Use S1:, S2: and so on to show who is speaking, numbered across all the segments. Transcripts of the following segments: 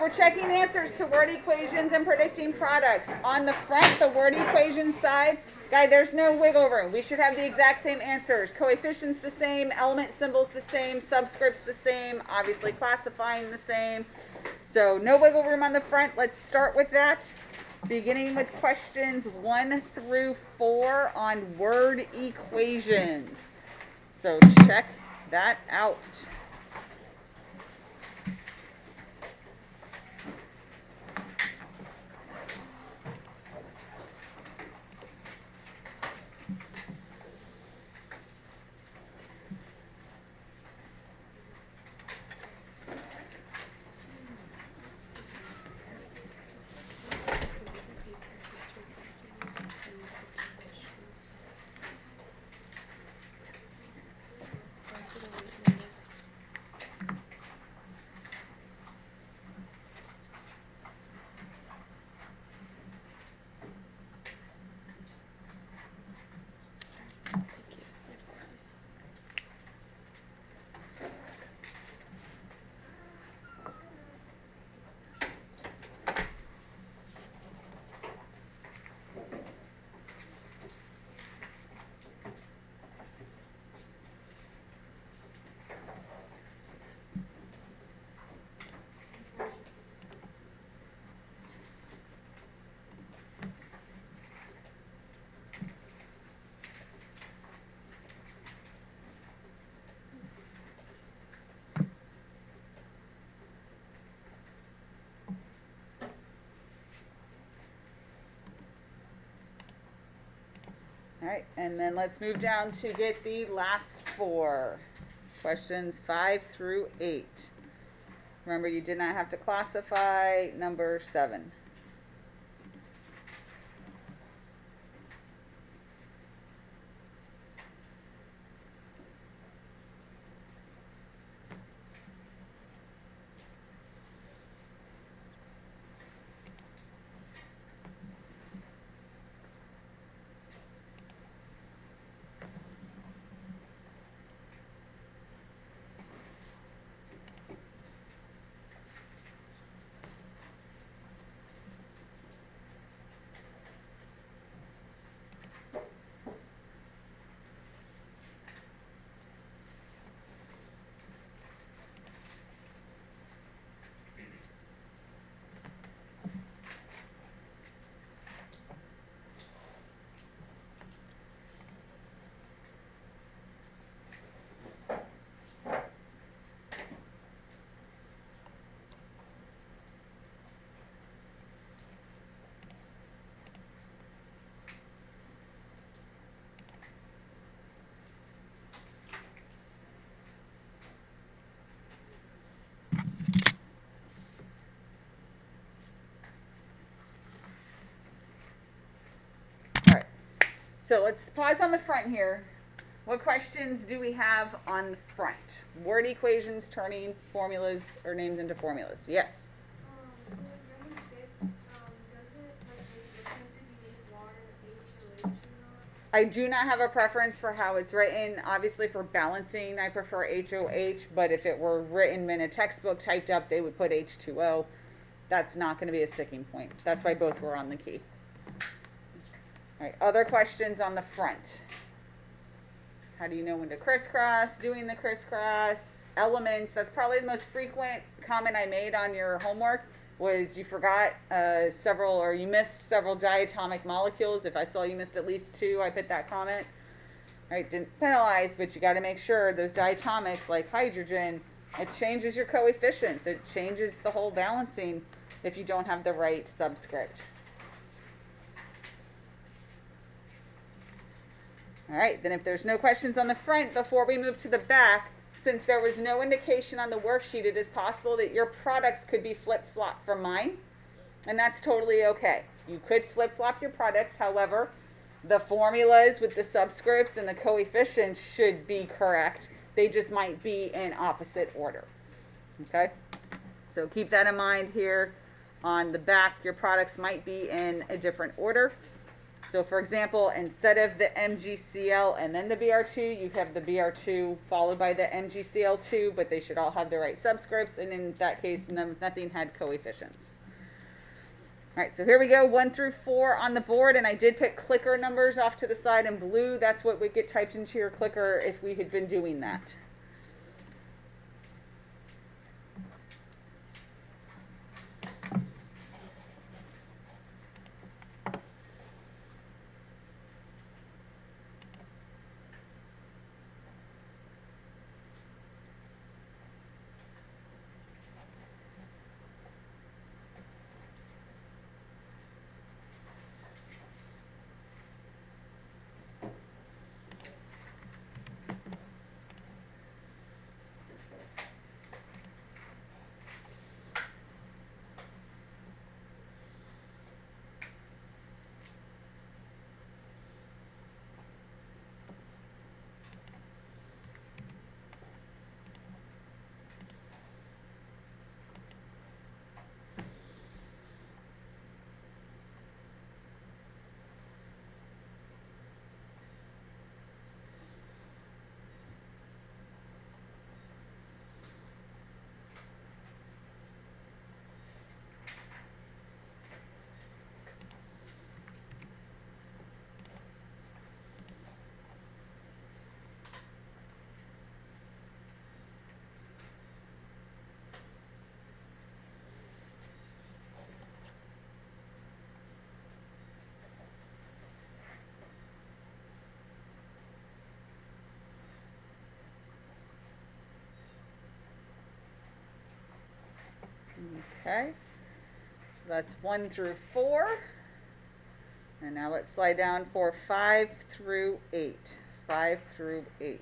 S1: we're checking answers to word equations and predicting products. On the front, the word equation side, guy, there's no wiggle room. We should have the exact same answers. Coefficients the same, element symbols the same, subscripts the same, obviously classifying the same. So no wiggle room on the front. Let's start with that. Beginning with questions 1 through 4 on word equations. So check that out. All right, and then let's move down to get the last 4. Questions 5 through 8. Remember, you did not have to classify number 7. So let's pause on the front here. What questions do we have on the front? Word equations turning formulas or names into formulas. Yes?
S2: For number 6, doesn't it make a difference if you need water, H or not?
S1: I do not have a preference for how it's written. Obviously for balancing, I prefer HOH, but if it were written in a textbook typed up, they would put H2O. That's not going to be a sticking point. That's why both were on the key. All right, other questions on the front. How do you know when to crisscross? Doing the crisscross. Elements, that's probably the most frequent comment I made on your homework was you forgot several, or you missed several diatomic molecules. If I saw you missed at least 2, I put that comment. All right, didn't penalize, but you got to make sure those diatomics, like hydrogen, it changes your coefficients. It changes the whole balancing if you don't have the right subscript. All right, then if there's no questions on the front, before we move to the back, since there was no indication on the worksheet, it is possible that your products could be flip-flopped from mine, and that's totally okay. You could flip-flop your products, however, the formulas with the subscripts and the coefficients should be correct. They just might be in opposite order, okay? So keep that in mind here. On the back, your products might be in a different order. So for example, instead of the MgCl and then the Br2, you have the Br2 followed by the MgCl2, but they should all have the right subscripts, and in that case, nothing had coefficients. All right, so here we go, 1 through 4 on the board, and I did put clicker numbers off to the side in blue. That's what would get typed into your clicker if we had been doing that. Okay, so that's 1 through 4. And now let's slide down for 5 through 8. 5 through 8.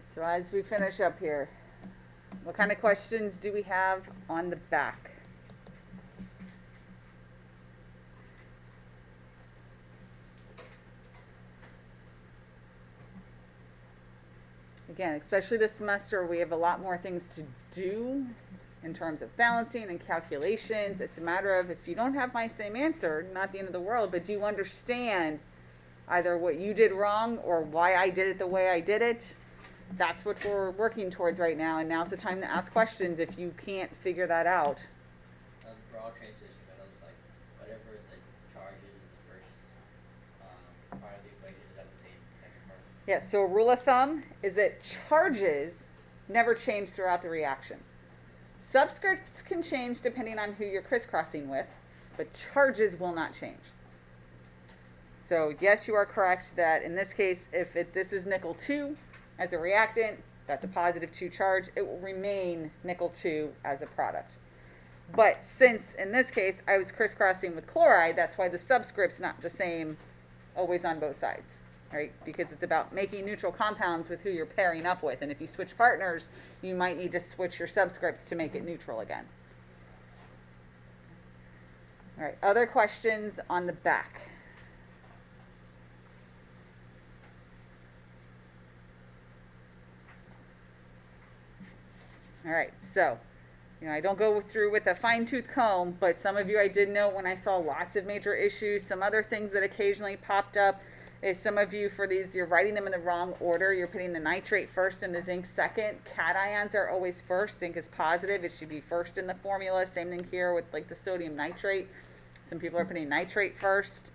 S1: So as we finish up here, what kind of questions do we have on the back? Again, especially this semester, we have a lot more things to do in terms of balancing and calculations. It's a matter of, if you don't have my same answer, not the end of the world, but do you understand either what you did wrong or why I did it the way I did it? That's what we're working towards right now, and now's the time to ask questions if you can't figure that out.
S3: For all transition metals, like whatever the charge is in the first part of the equation, is that the same second part?
S1: Yes, so a rule of thumb is that charges never change throughout the reaction. Subscripts can change depending on who you're crisscrossing with, but charges will not change. So yes, you are correct that in this case, if this is nickel 2 as a reactant, that's a positive 2 charge, it will remain nickel 2 as a product. But since in this case I was crisscrossing with chloride, that's why the subscript's not the same always on both sides. right? Because it's about making neutral compounds with who you're pairing up with. And if you switch partners, you might need to switch your subscripts to make it neutral again. All right, other questions on the back? All right, so, I don't go through with a fine-tooth comb, but some of you I did note when I saw lots of major issues. Some other things that occasionally popped up is some of you, for these, you're writing them in the wrong order. You're putting the nitrate first and the zinc second. Cations are always first. Zinc is positive. It should be first in the formula. Same thing here with like the sodium nitrate. Some people are putting nitrate first.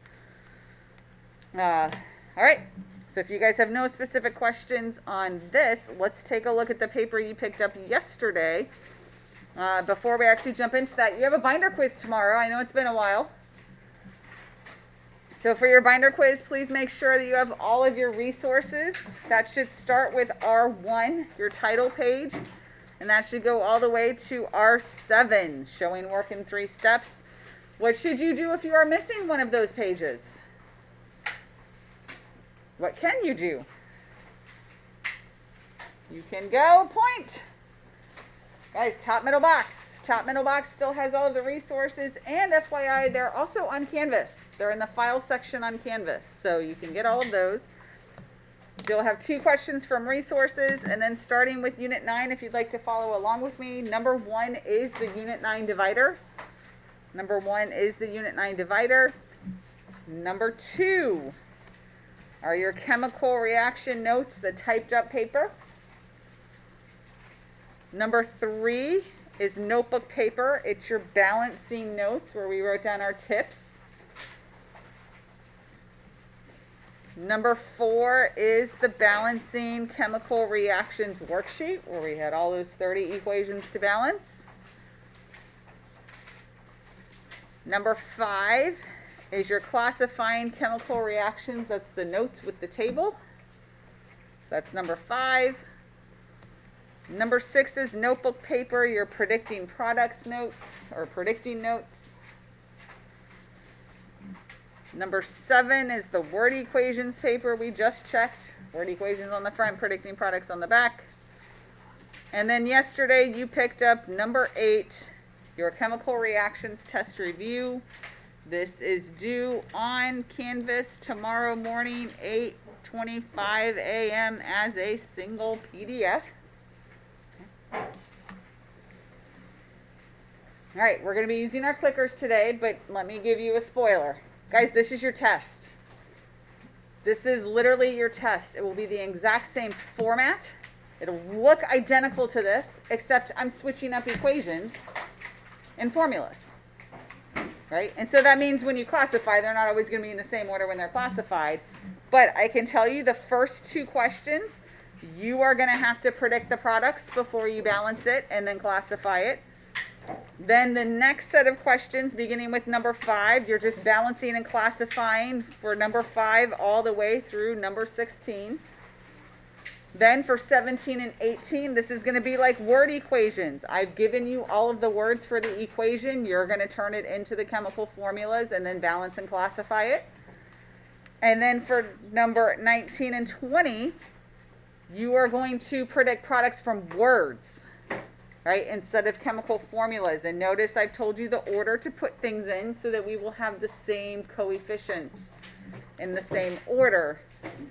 S1: All right. So if you guys have no specific questions on this, let's take a look at the paper you picked up yesterday. Before we actually jump into that, you have a binder quiz tomorrow. I know it's been a while. So for your binder quiz, please make sure that you have all of your resources. That should start with R1, your title page, and that should go all the way to R7, showing work in 3 steps. What should you do if you are missing one of those pages? What can you do? You can go point. Guys, top middle box. Top middle box still has all of the resources, and FYI, they're also on Canvas. They're in the file section on Canvas, so you can get all of those. So you'll have 2 questions from resources, and then starting with Unit 9, if you'd like to follow along with me, number 1 is the Unit 9 divider. Number 1 is the Unit 9 divider. Number 2 are your chemical reaction notes, the typed up paper. Number 3 is notebook paper. It's your balancing notes where we wrote down our tips. Number 4 is the balancing chemical reactions worksheet where we had all those 30 equations to balance. Number 5 is your classifying chemical reactions. That's the notes with the table. So that's number 5. Number 6 is notebook paper, your predicting products notes or predicting notes. Number 7 is the word equations paper we just checked. Word equations on the front, predicting products on the back. And then yesterday you picked up number 8, your chemical reactions test review. This is due on Canvas tomorrow morning, 8:25 a.m. as a single PDF. All right, we're going to be using our clickers today, but let me give you a spoiler. Guys, this is your test. This is literally your test. It will be the exact same format. It'll look identical to this, except I'm switching up equations and formulas. Right? And so that means when you classify, they're not always going to be in the same order when they're classified. But I can tell you the first 2 questions, you are going to have to predict the products before you balance it and then classify it. Then the next set of questions, beginning with number 5, you're just balancing and classifying for number 5 all the way through number 16. Then for 17 and 18, this is going to be like word equations. I've given you all of the words for the equation. You're going to turn it into the chemical formulas and then balance and classify it. And then for number 19 and 20, you are going to predict products from words, right, instead of chemical formulas. And notice I've told you the order to put things in so that we will have the same coefficients in the same order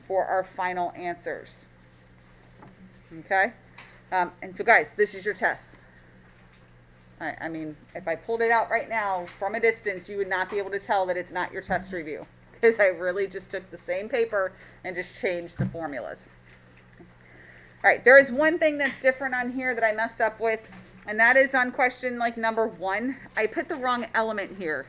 S1: for our final answers. Okay? And so guys, this is your test. I mean, if I pulled it out right now from a distance, you would not be able to tell that it's not your test review, because I really just took the same paper and just changed the formulas. All right, there is one thing that's different on here that I messed up with, and that is on question like number 1. I put the wrong element here.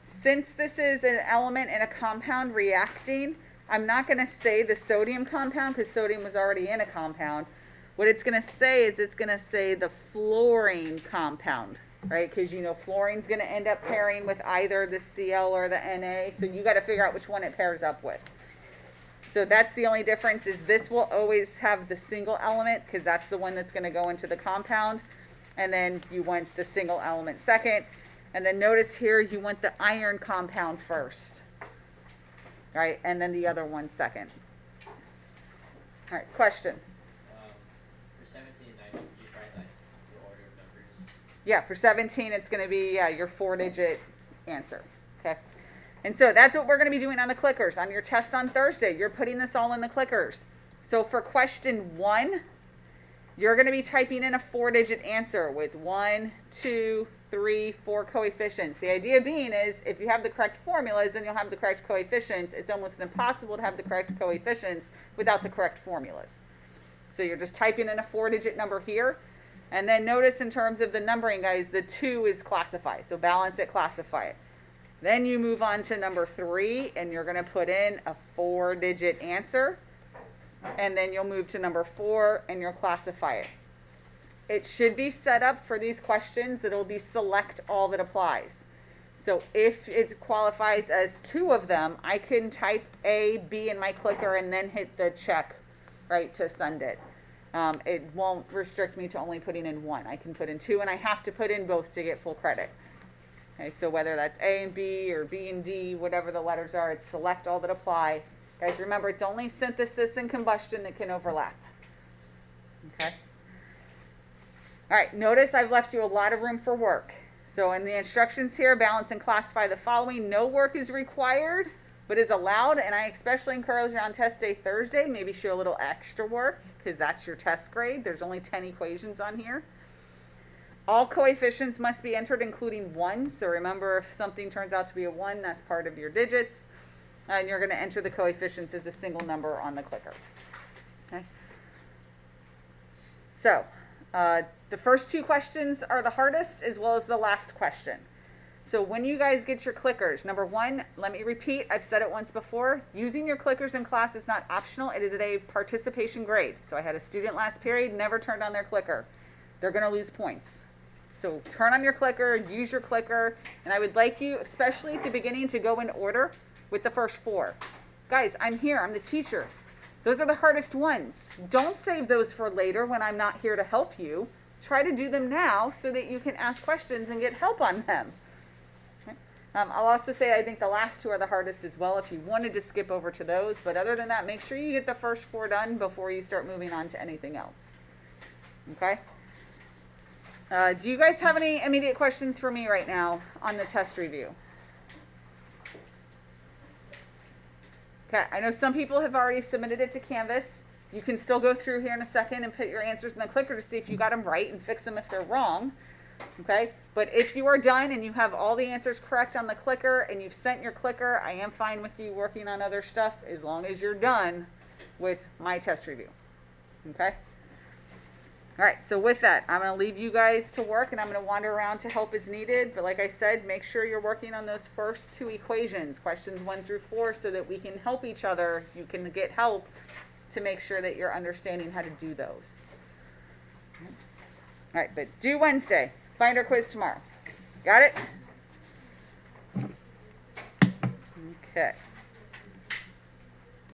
S1: Since this is an element in a compound reacting, I'm not going to say the sodium compound because sodium was already in a compound. What it's going to say is it's going to say the fluorine compound, right? Because you know fluorine's going to end up pairing with either the Cl or the Na, so you got to figure out which one it pairs up with. So that's the only difference, is this will always have the single element because that's the one that's going to go into the compound, and then you want the single element second. And then notice here you want the iron compound first. right? And then the other one second. All right, question.
S3: For 17 and 19, just write like the order of numbers.
S1: Yeah, for 17, it's going to be your 4-digit answer. Okay. And so that's what we're going to be doing on the clickers. On your test on Thursday, you're putting this all in the clickers. So for question 1, you're going to be typing in a 4-digit answer with 1, 2, 3, 4 coefficients. The idea being is if you have the correct formulas, then you'll have the correct coefficients. It's almost impossible to have the correct coefficients without the correct formulas. So you're just typing in a 4-digit number here. And then notice in terms of the numbering, guys, the 2 is classify. So balance it, classify it. Then you move on to number 3, and you're going to put in a 4-digit answer. And then you'll move to number 4, and you'll classify it. It should be set up for these questions that it'll be select all that applies. So if it qualifies as 2 of them, I can type A, B in my clicker, and then hit the check, right, to send it. It won't restrict me to only putting in 1. I can put in 2, and I have to put in both to get full credit. Okay, so whether that's A and B or B and D, whatever the letters are, it's select all that apply. Guys, remember, it's only synthesis and combustion that can overlap. Okay? All right, notice I've left you a lot of room for work. So in the instructions here, balance and classify the following. No work is required, but is allowed, and I especially encourage you on test day Thursday, maybe show a little extra work, because that's your test grade. There's only 10 equations on here. All coefficients must be entered, including 1. So remember, if something turns out to be a 1, that's part of your digits. And you're going to enter the coefficients as a single number on the clicker. Okay. So the first 2 questions are the hardest, as well as the last question. So when you guys get your clickers, number 1, let me repeat, I've said it once before, using your clickers in class is not optional. It is a participation grade. So I had a student last period, never turned on their clicker. They're going to lose points. So turn on your clicker, use your clicker, and I would like you, especially at the beginning, to go in order with the first 4. Guys, I'm here. I'm the teacher. Those are the hardest ones. Don't save those for later when I'm not here to help you. Try to do them now so that you can ask questions and get help on them. Okay. I'll also say I think the last 2 are the hardest as well if you wanted to skip over to those. But other than that, make sure you get the first 4 done before you start moving on to anything else. Okay? Do you guys have any immediate questions for me right now on the test review? Okay, I know some people have already submitted it to Canvas. You can still go through here in a second and put your answers in the clicker to see if you got them right and fix them if they're wrong. Okay, but if you are done and you have all the answers correct on the clicker and you've sent your clicker, I am fine with you working on other stuff as long as you're done with my test review. Okay? All right, so with that, I'm going to leave you guys to work, and I'm going to wander around to help as needed. But like I said, make sure you're working on those first 2 equations, questions 1 through 4, so that we can help each other. You can get help to make sure that you're understanding how to do those. All right, but due Wednesday. Binder quiz tomorrow. Got it? Okay.